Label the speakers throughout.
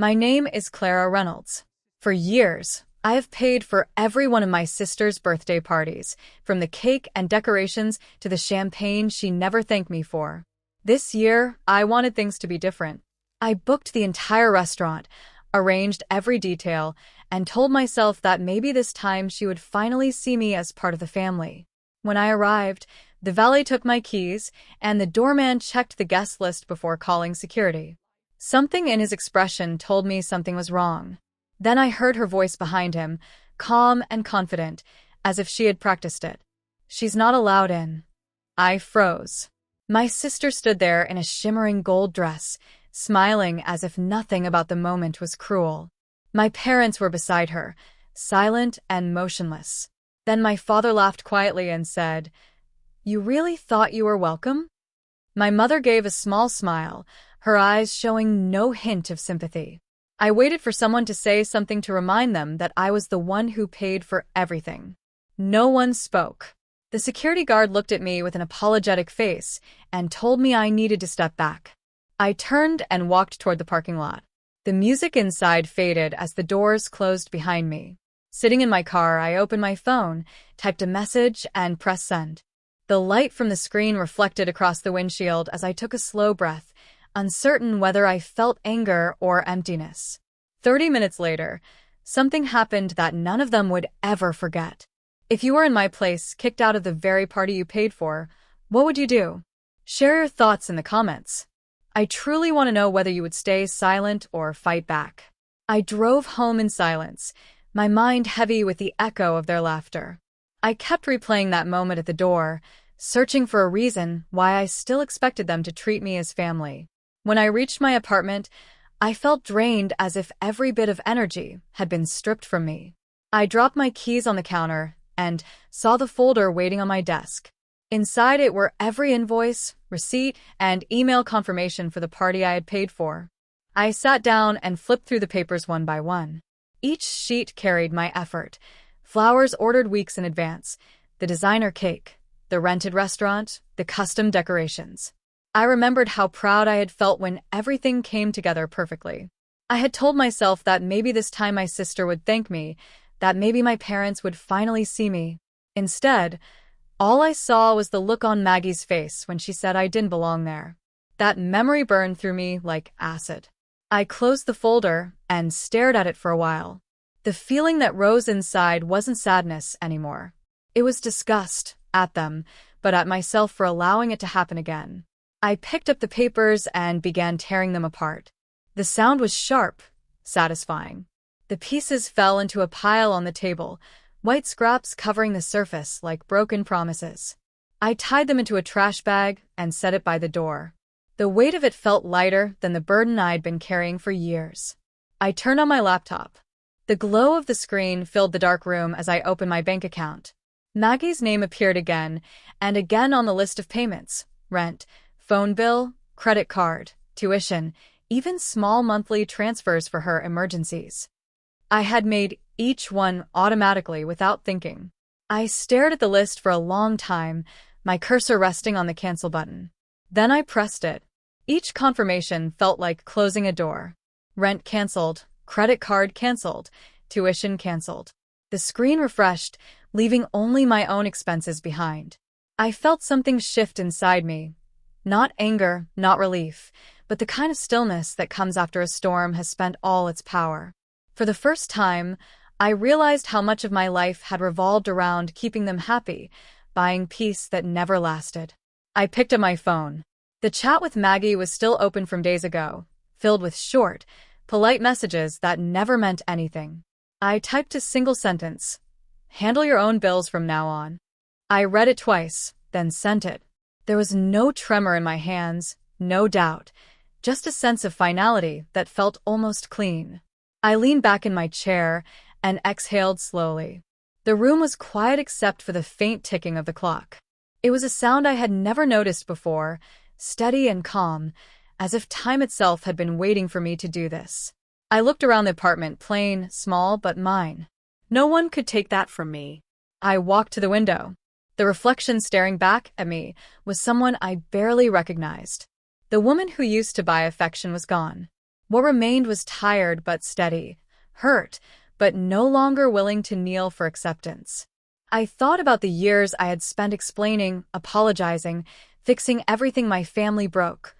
Speaker 1: My name is Clara Reynolds. For years, I have paid for every one of my sister's birthday parties, from the cake and decorations to the champagne she never thanked me for. This year, I wanted things to be different. I booked the entire restaurant, arranged every detail, and told myself that maybe this time she would finally see me as part of the family. When I arrived, the valet took my keys, and the doorman checked the guest list before calling security. Something in his expression told me something was wrong. Then I heard her voice behind him, calm and confident, as if she had practiced it. "She's not allowed in." I froze. My sister stood there in a shimmering gold dress, smiling as if nothing about the moment was cruel. My parents were beside her, silent and motionless. Then my father laughed quietly and said, "You really thought you were welcome?" My mother gave a small smile, her eyes showing no hint of sympathy. I waited for someone to say something to remind them that I was the one who paid for everything. No one spoke. The security guard looked at me with an apologetic face and told me I needed to step back. I turned and walked toward the parking lot. The music inside faded as the doors closed behind me. Sitting in my car, I opened my phone, typed a message, and pressed send. The light from the screen reflected across the windshield as I took a slow breath, uncertain whether I felt anger or emptiness. 30 minutes later, something happened that none of them would ever forget. If you were in my place, kicked out of the very party you paid for, what would you do? Share your thoughts in the comments. I truly want to know whether you would stay silent or fight back. I drove home in silence, my mind heavy with the echo of their laughter. I kept replaying that moment at the door, searching for a reason why I still expected them to treat me as family. When I reached my apartment, I felt drained, as if every bit of energy had been stripped from me. I dropped my keys on the counter and saw the folder waiting on my desk. Inside it were every invoice, receipt, and email confirmation for the party I had paid for. I sat down and flipped through the papers one by one. Each sheet carried my effort: flowers ordered weeks in advance, the designer cake, the rented restaurant, the custom decorations. I remembered how proud I had felt when everything came together perfectly. I had told myself that maybe this time my sister would thank me, that maybe my parents would finally see me. Instead, all I saw was the look on Maggie's face when she said I didn't belong there. That memory burned through me like acid. I closed the folder and stared at it for a while. The feeling that rose inside wasn't sadness anymore. It was disgust at them, but at myself for allowing it to happen again. I picked up the papers and began tearing them apart. The sound was sharp, satisfying. The pieces fell into a pile on the table, white scraps covering the surface like broken promises. I tied them into a trash bag and set it by the door. The weight of it felt lighter than the burden I'd been carrying for years. I turned on my laptop. The glow of the screen filled the dark room as I opened my bank account. Maggie's name appeared again and again on the list of payments: rent, phone bill, credit card, tuition, even small monthly transfers for her emergencies. I had made each one automatically without thinking. I stared at the list for a long time, my cursor resting on the cancel button. Then I pressed it. Each confirmation felt like closing a door. Rent canceled, credit card canceled, tuition canceled. The screen refreshed, leaving only my own expenses behind. I felt something shift inside me. Not anger, not relief, but the kind of stillness that comes after a storm has spent all its power. For the first time, I realized how much of my life had revolved around keeping them happy, buying peace that never lasted. I picked up my phone. The chat with Maggie was still open from days ago, filled with short, polite messages that never meant anything. I typed a single sentence: "Handle your own bills from now on." I read it twice, then sent it. There was no tremor in my hands, no doubt, just a sense of finality that felt almost clean. I leaned back in my chair and exhaled slowly. The room was quiet except for the faint ticking of the clock. It was a sound I had never noticed before, steady and calm, as if time itself had been waiting for me to do this. I looked around the apartment, plain, small, but mine. No one could take that from me. I walked to the window. The reflection staring back at me was someone I barely recognized. The woman who used to buy affection was gone. What remained was tired but steady, hurt, but no longer willing to kneel for acceptance. I thought about the years I had spent explaining, apologizing, fixing everything my family broke,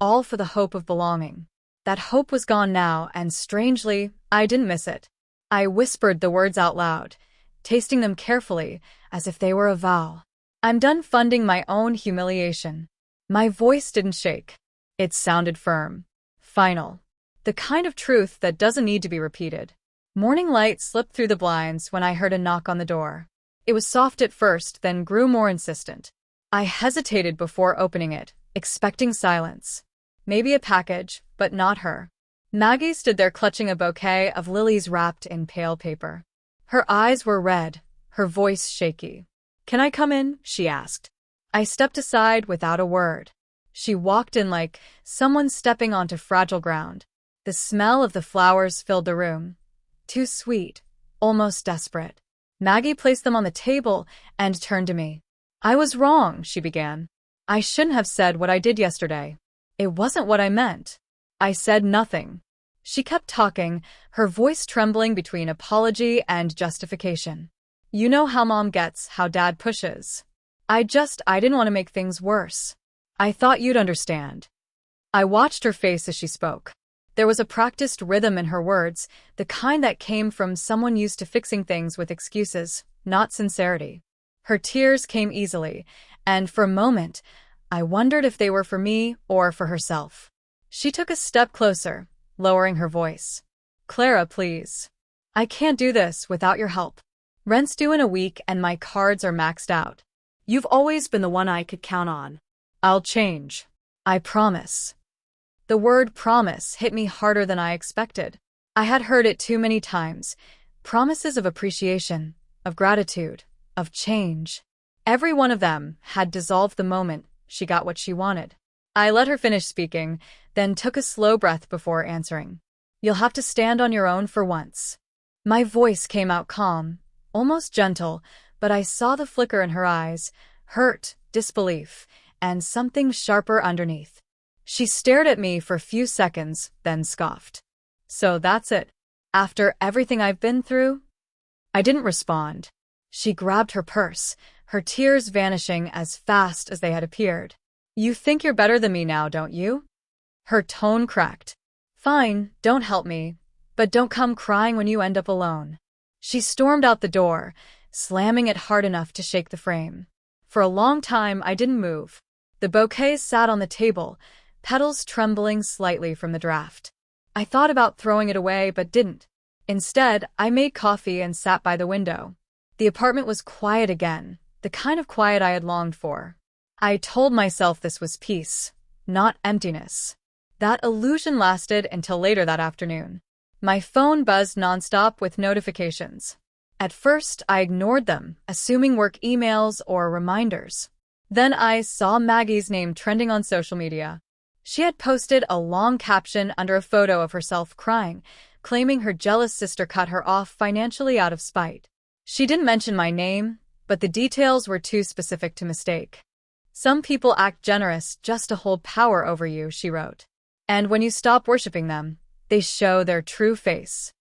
Speaker 1: all for the hope of belonging. That hope was gone now, and strangely, I didn't miss it. I whispered the words out loud, tasting them carefully, as if they were a vow. I'm done funding my own humiliation. My voice didn't shake. It sounded firm. Final. The kind of truth that doesn't need to be repeated. Morning light slipped through the blinds when I heard a knock on the door. It was soft at first, then grew more insistent. I hesitated before opening it, expecting silence. Maybe a package, but not her. Maggie stood there clutching a bouquet of lilies wrapped in pale paper. Her eyes were red, her voice shaky. "Can I come in?" she asked. I stepped aside without a word. She walked in like someone stepping onto fragile ground. The smell of the flowers filled the room. Too sweet, almost desperate. Maggie placed them on the table and turned to me. "I was wrong," she began. "I shouldn't have said what I did yesterday. It wasn't what I meant." I said nothing. She kept talking, her voice trembling between apology and justification. "You know how Mom gets, how Dad pushes. I didn't want to make things worse. I thought you'd understand." I watched her face as she spoke. There was a practiced rhythm in her words, the kind that came from someone used to fixing things with excuses, not sincerity. Her tears came easily, and for a moment, I wondered if they were for me or for herself. She took a step closer, lowering her voice. "Clara, please. I can't do this without your help. Rent's due in a week and my cards are maxed out. You've always been the one I could count on. I'll change. I promise." The word promise hit me harder than I expected. I had heard it too many times. Promises of appreciation, of gratitude, of change. Every one of them had dissolved the moment she got what she wanted. I let her finish speaking, then took a slow breath before answering. "You'll have to stand on your own for once." My voice came out calm, almost gentle, but I saw the flicker in her eyes, hurt, disbelief, and something sharper underneath. She stared at me for a few seconds, then scoffed. "So that's it? After everything I've been through?" I didn't respond. She grabbed her purse, her tears vanishing as fast as they had appeared. "You think you're better than me now, don't you?" Her tone cracked. "Fine, don't help me, but don't come crying when you end up alone." She stormed out the door, slamming it hard enough to shake the frame. For a long time, I didn't move. The bouquet sat on the table, petals trembling slightly from the draft. I thought about throwing it away but didn't. Instead, I made coffee and sat by the window. The apartment was quiet again, the kind of quiet I had longed for. I told myself this was peace, not emptiness. That illusion lasted until later that afternoon. My phone buzzed nonstop with notifications. At first, I ignored them, assuming work emails or reminders. Then I saw Maggie's name trending on social media. She had posted a long caption under a photo of herself crying, claiming her jealous sister cut her off financially out of spite. She didn't mention my name, but the details were too specific to mistake. "Some people act generous just to hold power over you," she wrote. "And when you stop worshiping them, they show their true face."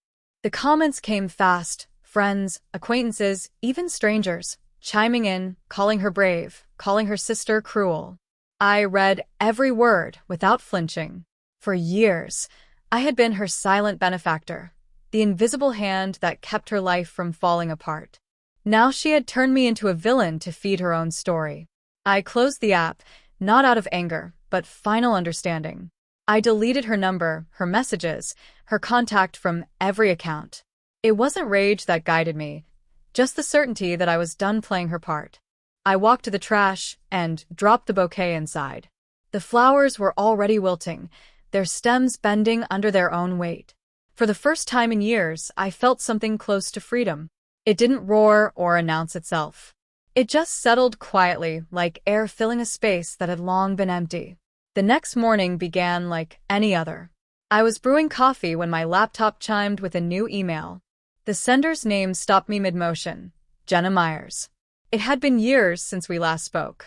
Speaker 1: The comments came fast, friends, acquaintances, even strangers, chiming in, calling her brave, calling her sister cruel. I read every word without flinching. For years, I had been her silent benefactor, the invisible hand that kept her life from falling apart. Now she had turned me into a villain to feed her own story. I closed the app, not out of anger, but final understanding. I deleted her number, her messages, her contact from every account. It wasn't rage that guided me, just the certainty that I was done playing her part. I walked to the trash and dropped the bouquet inside. The flowers were already wilting, their stems bending under their own weight. For the first time in years, I felt something close to freedom. It didn't roar or announce itself. It just settled quietly, like air filling a space that had long been empty. The next morning began like any other. I was brewing coffee when my laptop chimed with a new email. The sender's name stopped me mid-motion. Jenna Myers. It had been years since we last spoke.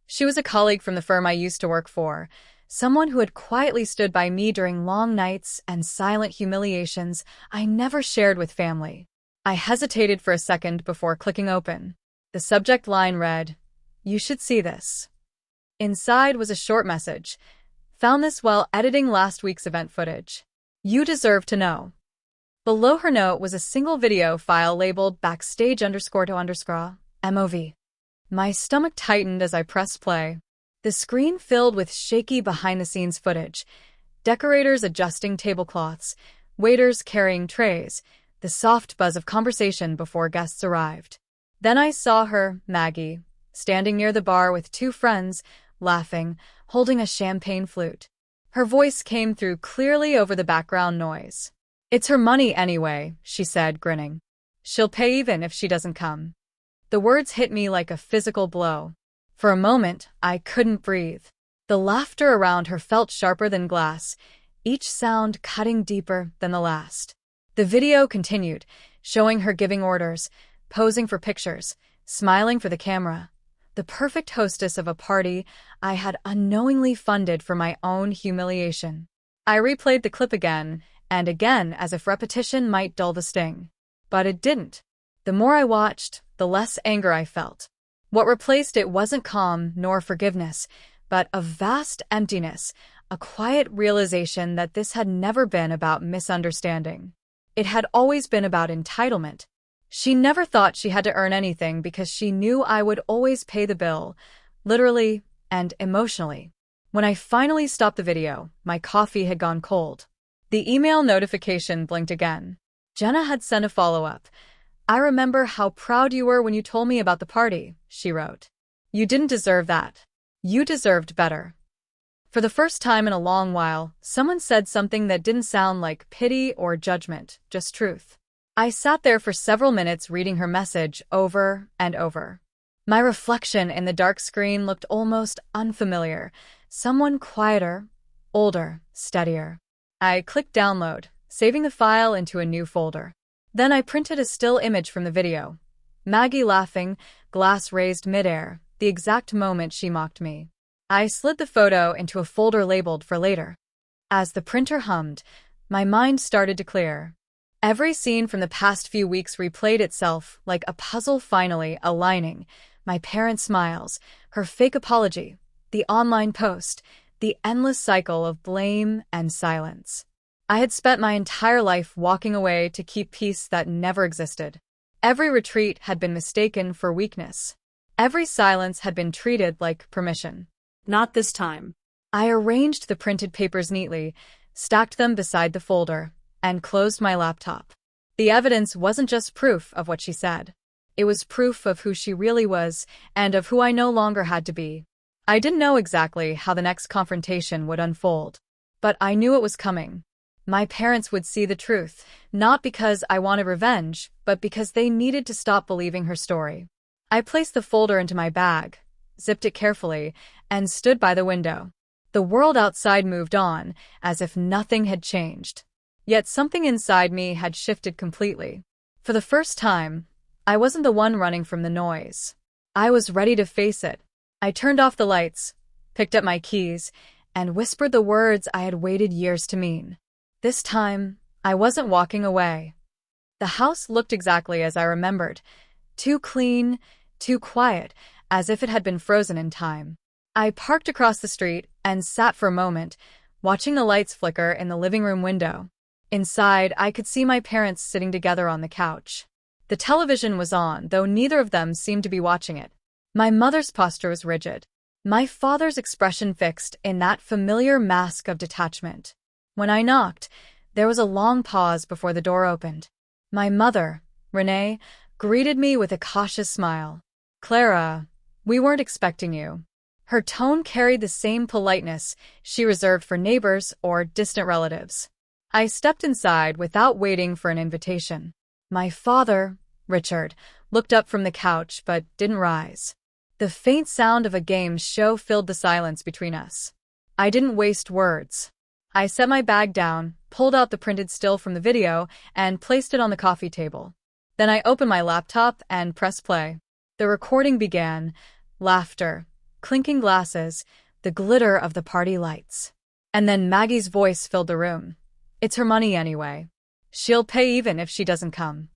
Speaker 1: She was a colleague from the firm I used to work for, someone who had quietly stood by me during long nights and silent humiliations I never shared with family. I hesitated for a second before clicking open. The subject line read, "You should see this." Inside was a short message. "Found this while editing last week's event footage. You deserve to know." Below her note was a single video file labeled backstage_to_MOV. My stomach tightened as I pressed play. The screen filled with shaky behind-the-scenes footage, decorators adjusting tablecloths, waiters carrying trays, the soft buzz of conversation before guests arrived. Then I saw her, Maggie, standing near the bar with two friends, laughing, holding a champagne flute. Her voice came through clearly over the background noise. "It's her money anyway," she said, grinning. "She'll pay even if she doesn't come." The words hit me like a physical blow. For a moment, I couldn't breathe. The laughter around her felt sharper than glass, each sound cutting deeper than the last. The video continued, showing her giving orders, posing for pictures, smiling for the camera. The perfect hostess of a party I had unknowingly funded for my own humiliation. I replayed the clip again and again as if repetition might dull the sting. But it didn't. The more I watched, the less anger I felt. What replaced it wasn't calm nor forgiveness, but a vast emptiness, a quiet realization that this had never been about misunderstanding. It had always been about entitlement. She never thought she had to earn anything because she knew I would always pay the bill, literally and emotionally. When I finally stopped the video, my coffee had gone cold. The email notification blinked again. Jenna had sent a follow-up. "I remember how proud you were when you told me about the party," she wrote. "You didn't deserve that. You deserved better." For the first time in a long while, someone said something that didn't sound like pity or judgment, just truth. I sat there for several minutes reading her message over and over. My reflection in the dark screen looked almost unfamiliar. Someone quieter, older, steadier. I clicked download, saving the file into a new folder. Then I printed a still image from the video. Maggie laughing, glass raised midair, the exact moment she mocked me. I slid the photo into a folder labeled for later. As the printer hummed, my mind started to clear. Every scene from the past few weeks replayed itself like a puzzle finally aligning. My parents' smiles, her fake apology, the online post, the endless cycle of blame and silence. I had spent my entire life walking away to keep peace that never existed. Every retreat had been mistaken for weakness. Every silence had been treated like permission.
Speaker 2: Not this time.
Speaker 1: I arranged the printed papers neatly, stacked them beside the folder, and closed my laptop. The evidence wasn't just proof of what she said. It was proof of who she really was and of who I no longer had to be. I didn't know exactly how the next confrontation would unfold, but I knew it was coming. My parents would see the truth, not because I wanted revenge, but because they needed to stop believing her story. I placed the folder into my bag, zipped it carefully, and stood by the window. The world outside moved on, as if nothing had changed. Yet something inside me had shifted completely. For the first time, I wasn't the one running from the noise. I was ready to face it. I turned off the lights, picked up my keys, and whispered the words I had waited years to mean. This time, I wasn't walking away. The house looked exactly as I remembered. Too clean, too quiet, as if it had been frozen in time. I parked across the street and sat for a moment, watching the lights flicker in the living room window. Inside, I could see my parents sitting together on the couch. The television was on, though neither of them seemed to be watching it. My mother's posture was rigid. My father's expression fixed in that familiar mask of detachment. When I knocked, there was a long pause before the door opened. My mother, Renee, greeted me with a cautious smile. "Clara, we weren't expecting you." Her tone carried the same politeness she reserved for neighbors or distant relatives. I stepped inside without waiting for an invitation. My father, Richard, looked up from the couch but didn't rise. The faint sound of a game show filled the silence between us. I didn't waste words. I set my bag down, pulled out the printed still from the video, and placed it on the coffee table. Then I opened my laptop and pressed play. The recording began. Laughter, clinking glasses, the glitter of the party lights. And then Maggie's voice filled the room. It's her money anyway. She'll pay even if she doesn't come.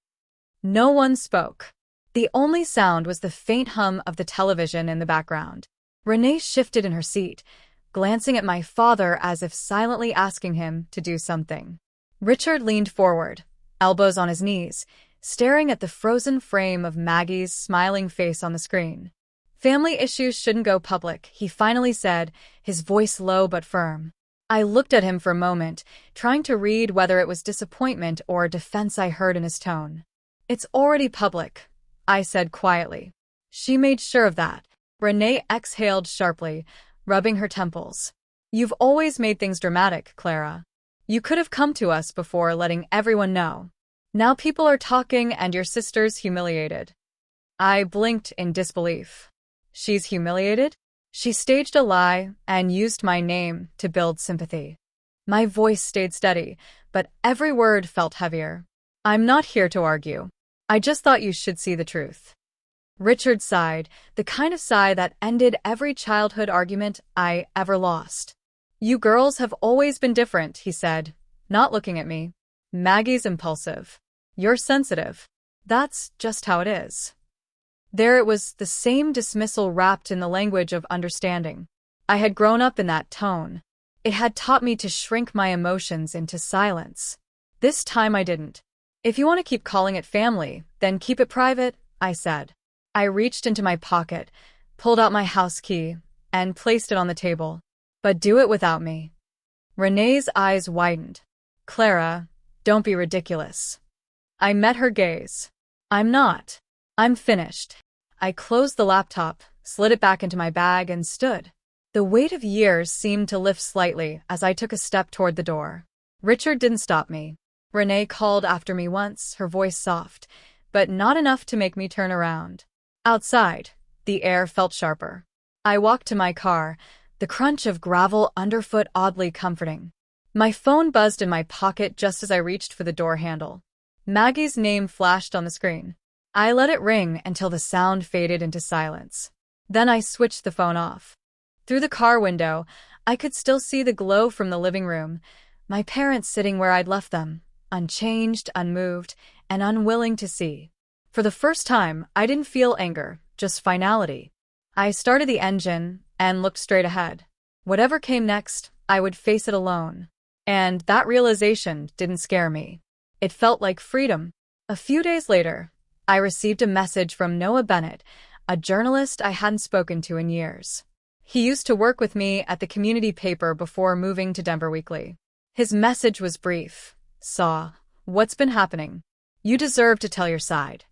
Speaker 1: No one spoke. The only sound was the faint hum of the television in the background. Renee shifted in her seat, glancing at my father as if silently asking him to do something. Richard leaned forward, elbows on his knees, staring at the frozen frame of Maggie's smiling face on the screen. Family issues shouldn't go public, he finally said, his voice low but firm. I looked at him for a moment, trying to read whether it was disappointment or defense I heard in his tone. It's already public, I said quietly. She made sure of that. Renee exhaled sharply, rubbing her temples. You've always made things dramatic, Clara. You could have come to us before letting everyone know. Now people are talking and your sister's humiliated. I blinked in disbelief. She's humiliated? She staged a lie and used my name to build sympathy. My voice stayed steady, but every word felt heavier. I'm not here to argue. I just thought you should see the truth. Richard sighed, the kind of sigh that ended every childhood argument I ever lost. You girls have always been different, he said, not looking at me. Maggie's impulsive. You're sensitive. That's just how it is. There it was, the same dismissal wrapped in the language of understanding. I had grown up in that tone. It had taught me to shrink my emotions into silence. This time I didn't. If you want to keep calling it family, then keep it private, I said. I reached into my pocket, pulled out my house key, and placed it on the table. But do it without me. Renee's eyes widened. Clara, don't be ridiculous. I met her gaze. I'm not. I'm finished. I closed the laptop, slid it back into my bag, and stood. The weight of years seemed to lift slightly as I took a step toward the door. Richard didn't stop me. Renee called after me once, her voice soft, but not enough to make me turn around. Outside, the air felt sharper. I walked to my car, the crunch of gravel underfoot oddly comforting. My phone buzzed in my pocket just as I reached for the door handle. Maggie's name flashed on the screen. I let it ring until the sound faded into silence. Then I switched the phone off. Through the car window, I could still see the glow from the living room, my parents sitting where I'd left them, unchanged, unmoved, and unwilling to see. For the first time, I didn't feel anger, just finality. I started the engine and looked straight ahead. Whatever came next, I would face it alone. And that realization didn't scare me. It felt like freedom. A few days later, I received a message from Noah Bennett, a journalist I hadn't spoken to in years. He used to work with me at the community paper before moving to Denver Weekly. His message was brief. Saw, what's been happening? You deserve to tell your side.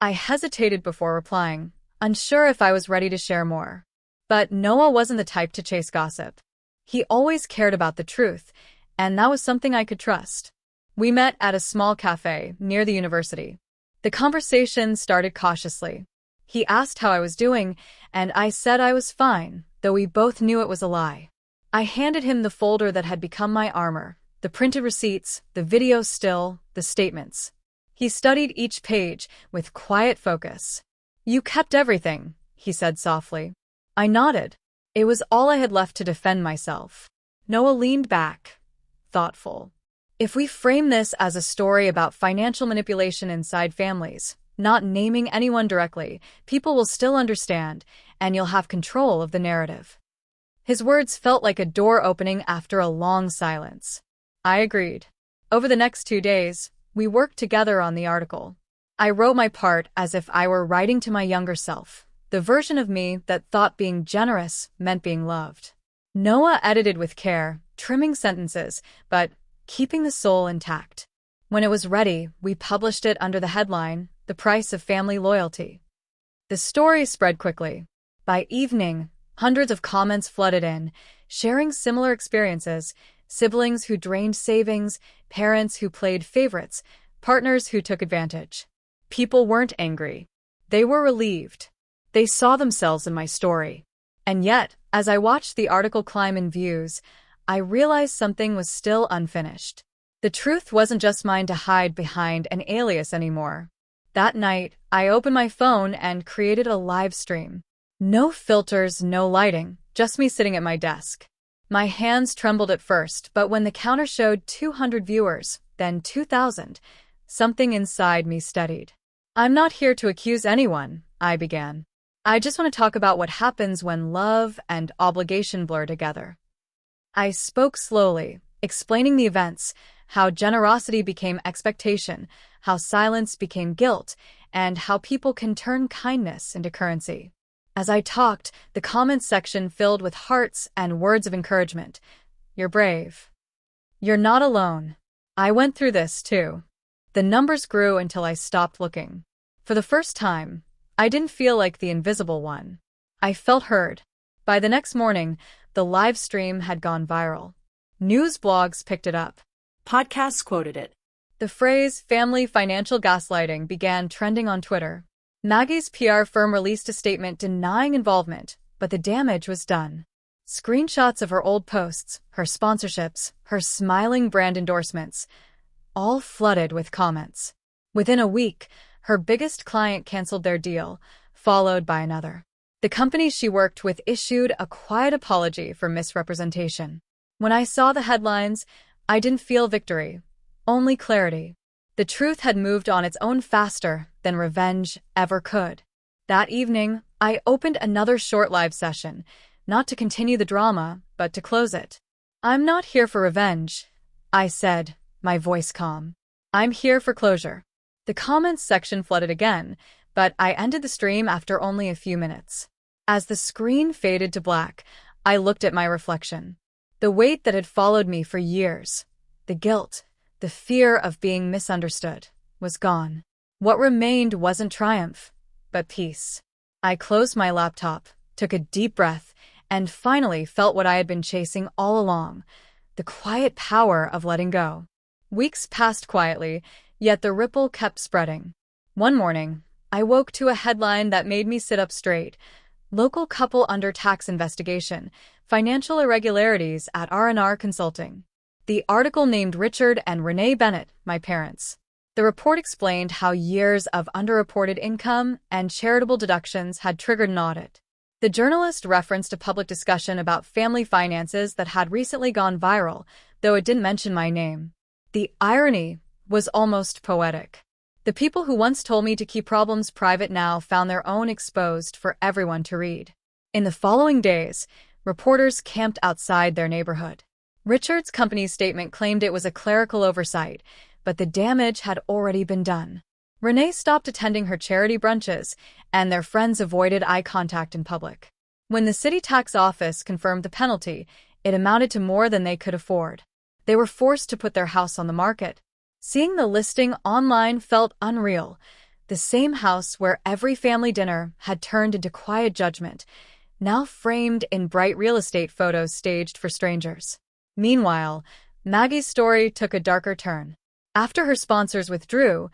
Speaker 1: I hesitated before replying, unsure if I was ready to share more. But Noah wasn't the type to chase gossip. He always cared about the truth, and that was something I could trust. We met at a small cafe near the university. The conversation started cautiously. He asked how I was doing, and I said I was fine, though we both knew it was a lie. I handed him the folder that had become my armor, the printed receipts, the video still, the statements. He studied each page with quiet focus. You kept everything, he said softly. I nodded. It was all I had left to defend myself. Noah leaned back, thoughtful. If we frame this as a story about financial manipulation inside families, not naming anyone directly, people will still understand, and you'll have control of the narrative. His words felt like a door opening after a long silence. I agreed. Over the next 2 days, we worked together on the article. I wrote my part as if I were writing to my younger self, the version of me that thought being generous meant being loved. Noah edited with care, trimming sentences, but keeping the soul intact. When it was ready, we published it under the headline, The Price of Family Loyalty. The story spread quickly. By evening, hundreds of comments flooded in, sharing similar experiences, siblings who drained savings, parents who played favorites, partners who took advantage. People weren't angry. They were relieved. They saw themselves in my story. And yet, as I watched the article climb in views, I realized something was still unfinished. The truth wasn't just mine to hide behind an alias anymore. That night, I opened my phone and created a live stream. No filters, no lighting, just me sitting at my desk. My hands trembled at first, but when the counter showed 200 viewers, then 2,000, something inside me steadied. I'm not here to accuse anyone, I began. I just want to talk about what happens when love and obligation blur together. I spoke slowly, explaining the events, how generosity became expectation, how silence became guilt, and how people can turn kindness into currency. As I talked, the comments section filled with hearts and words of encouragement. You're brave. You're not alone. I went through this too. The numbers grew until I stopped looking. For the first time, I didn't feel like the invisible one. I felt heard. By the next morning, the live stream had gone viral. News blogs picked it up.
Speaker 2: Podcasts quoted it.
Speaker 1: The phrase family financial gaslighting began trending on Twitter. Maggie's PR firm released a statement denying involvement, but the damage was done. Screenshots of her old posts, her sponsorships, her smiling brand endorsements, all flooded with comments. Within a week, her biggest client canceled their deal, followed by another. The company she worked with issued a quiet apology for misrepresentation. When I saw the headlines, I didn't feel victory, only clarity. The truth had moved on its own faster than revenge ever could. That evening, I opened another short live session, not to continue the drama, but to close it. I'm not here for revenge, I said, my voice calm. I'm here for closure. The comments section flooded again, but I ended the stream after only a few minutes. As the screen faded to black, I looked at my reflection. The weight that had followed me for years, the guilt, the fear of being misunderstood, was gone. What remained wasn't triumph, but peace. I closed my laptop, took a deep breath, and finally felt what I had been chasing all along, the quiet power of letting go. Weeks passed quietly, yet the ripple kept spreading. One morning, I woke to a headline that made me sit up straight. Local couple under tax investigation, financial irregularities at R&R Consulting. The article named Richard and Renee Bennett, my parents. The report explained how years of underreported income and charitable deductions had triggered an audit. The journalist referenced a public discussion about family finances that had recently gone viral, though it didn't mention my name. The irony was almost poetic. The people who once told me to keep problems private now found their own exposed for everyone to read. In the following days, reporters camped outside their neighborhood. Richard's company's statement claimed it was a clerical oversight, but the damage had already been done. Renee stopped attending her charity brunches, and their friends avoided eye contact in public. When the city tax office confirmed the penalty, it amounted to more than they could afford. They were forced to put their house on the market. Seeing the listing online felt unreal. The same house where every family dinner had turned into quiet judgment, now framed in bright real estate photos staged for strangers. Meanwhile, Maggie's story took a darker turn. After her sponsors withdrew,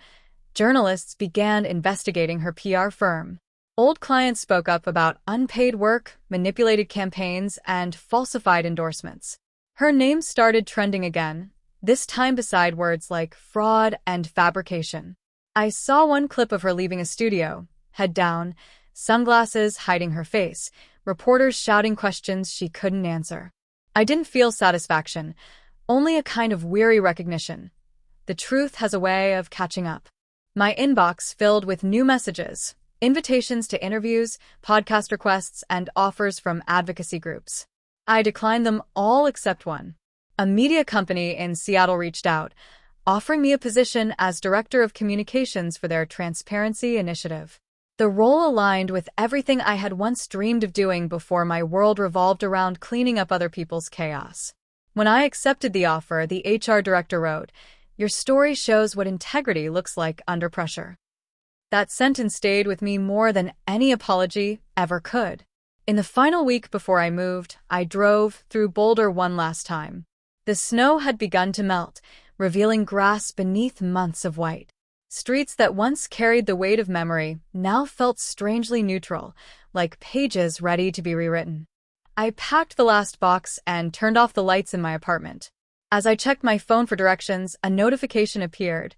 Speaker 1: journalists began investigating her PR firm. Old clients spoke up about unpaid work, manipulated campaigns, and falsified endorsements. Her name started trending again, this time beside words like fraud and fabrication. I saw one clip of her leaving a studio, head down, sunglasses hiding her face, reporters shouting questions she couldn't answer. I didn't feel satisfaction, only a kind of weary recognition. The truth has a way of catching up. My inbox filled with new messages, invitations to interviews, podcast requests, and offers from advocacy groups. I declined them all except one. A media company in Seattle reached out, offering me a position as Director of Communications for their Transparency Initiative. The role aligned with everything I had once dreamed of doing before my world revolved around cleaning up other people's chaos. When I accepted the offer, the HR director wrote, "Your story shows what integrity looks like under pressure." That sentence stayed with me more than any apology ever could. In the final week before I moved, I drove through Boulder one last time. The snow had begun to melt, revealing grass beneath months of white. Streets that once carried the weight of memory now felt strangely neutral, like pages ready to be rewritten. I packed the last box and turned off the lights in my apartment. As I checked my phone for directions, a notification appeared.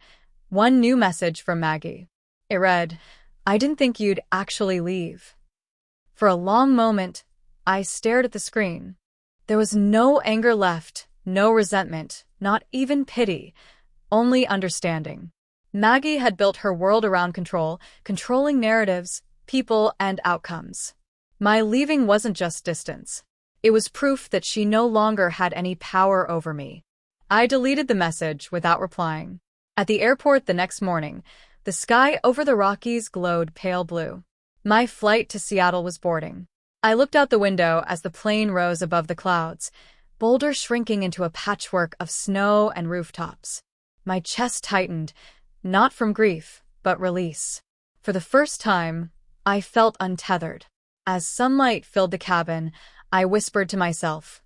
Speaker 1: One new message from Maggie. It read, "I didn't think you'd actually leave." For a long moment, I stared at the screen. There was no anger left, no resentment, not even pity, only understanding. Maggie had built her world around control, controlling narratives, people, and outcomes. My leaving wasn't just distance. It was proof that she no longer had any power over me. I deleted the message without replying. At the airport the next morning, the sky over the Rockies glowed pale blue. My flight to Seattle was boarding. I looked out the window as the plane rose above the clouds, Boulder shrinking into a patchwork of snow and rooftops. My chest tightened, not from grief, but release. For the first time, I felt untethered. As sunlight filled the cabin, I whispered to myself,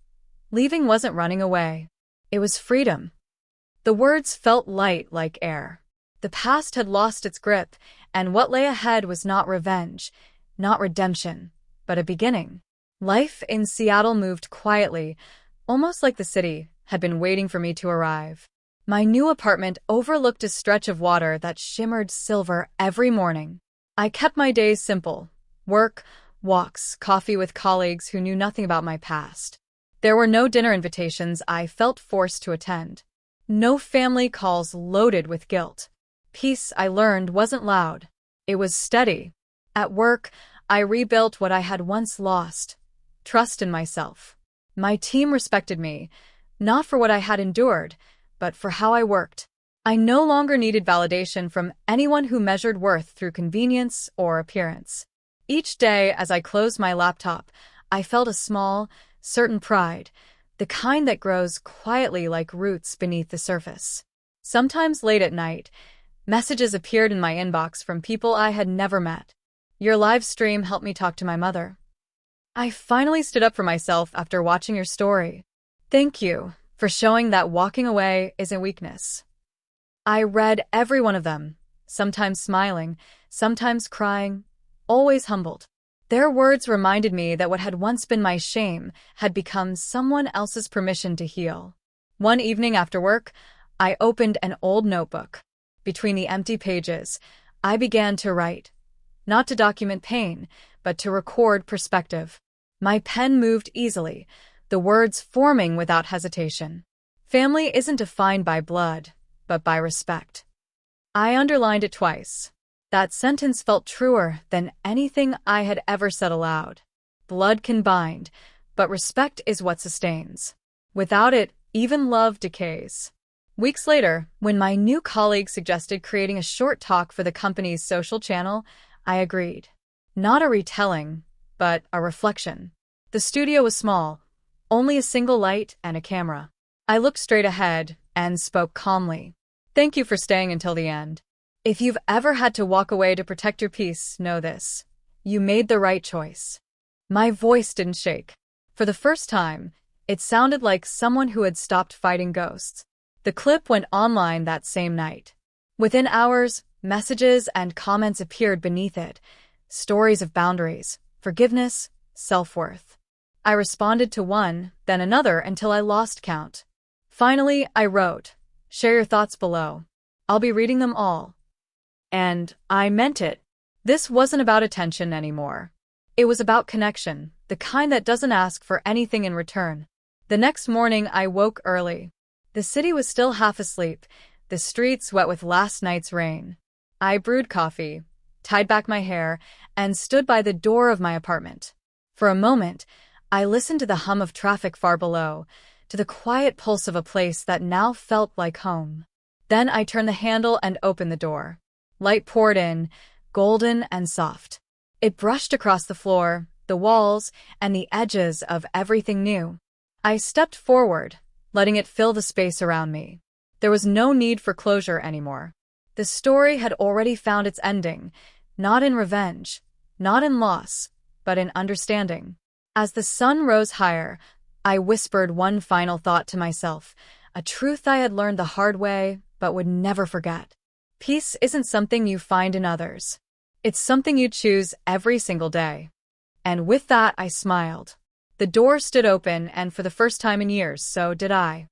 Speaker 1: leaving wasn't running away. It was freedom. The words felt light like air. The past had lost its grip, and what lay ahead was not revenge, not redemption, but a beginning. Life in Seattle moved quietly, almost like the city had been waiting for me to arrive. My new apartment overlooked a stretch of water that shimmered silver every morning. I kept my days simple: work, walks, coffee with colleagues who knew nothing about my past. There were no dinner invitations I felt forced to attend. No family calls loaded with guilt. Peace, I learned, wasn't loud. It was steady. At work, I rebuilt what I had once lost: trust in myself. My team respected me, not for what I had endured, but for how I worked. I no longer needed validation from anyone who measured worth through convenience or appearance. Each day, as I closed my laptop, I felt a small, certain pride, the kind that grows quietly like roots beneath the surface. Sometimes late at night, messages appeared in my inbox from people I had never met. Your live stream helped me talk to my mother. I finally stood up for myself after watching your story. Thank you for showing that walking away isn't weakness. I read every one of them, sometimes smiling, sometimes crying, always humbled. Their words reminded me that what had once been my shame had become someone else's permission to heal. One evening after work, I opened an old notebook. Between the empty pages, I began to write, not to document pain, but to record perspective. My pen moved easily, the words forming without hesitation. Family isn't defined by blood, but by respect. I underlined it twice. That sentence felt truer than anything I had ever said aloud. Blood can bind, but respect is what sustains. Without it, even love decays. Weeks later, when my new colleague suggested creating a short talk for the company's social channel, I agreed. Not a retelling, but a reflection. The studio was small, only a single light and a camera. I looked straight ahead and spoke calmly. Thank you for staying until the end. If you've ever had to walk away to protect your peace, know this: you made the right choice. My voice didn't shake. For the first time, it sounded like someone who had stopped fighting ghosts. The clip went online that same night. Within hours, messages and comments appeared beneath it. Stories of boundaries, forgiveness, self-worth. I responded to one, then another until I lost count. Finally, I wrote, "Share your thoughts below. I'll be reading them all." And I meant it. This wasn't about attention anymore. It was about connection, the kind that doesn't ask for anything in return. The next morning, I woke early. The city was still half asleep, the streets wet with last night's rain. I brewed coffee, tied back my hair, and stood by the door of my apartment. For a moment, I listened to the hum of traffic far below, to the quiet pulse of a place that now felt like home. Then I turned the handle and opened the door. Light poured in, golden and soft. It brushed across the floor, the walls, and the edges of everything new. I stepped forward, letting it fill the space around me. There was no need for closure anymore. The story had already found its ending, not in revenge, not in loss, but in understanding. As the sun rose higher, I whispered one final thought to myself, a truth I had learned the hard way but would never forget. Peace isn't something you find in others. It's something you choose every single day. And with that, I smiled. The door stood open, and for the first time in years, so did I.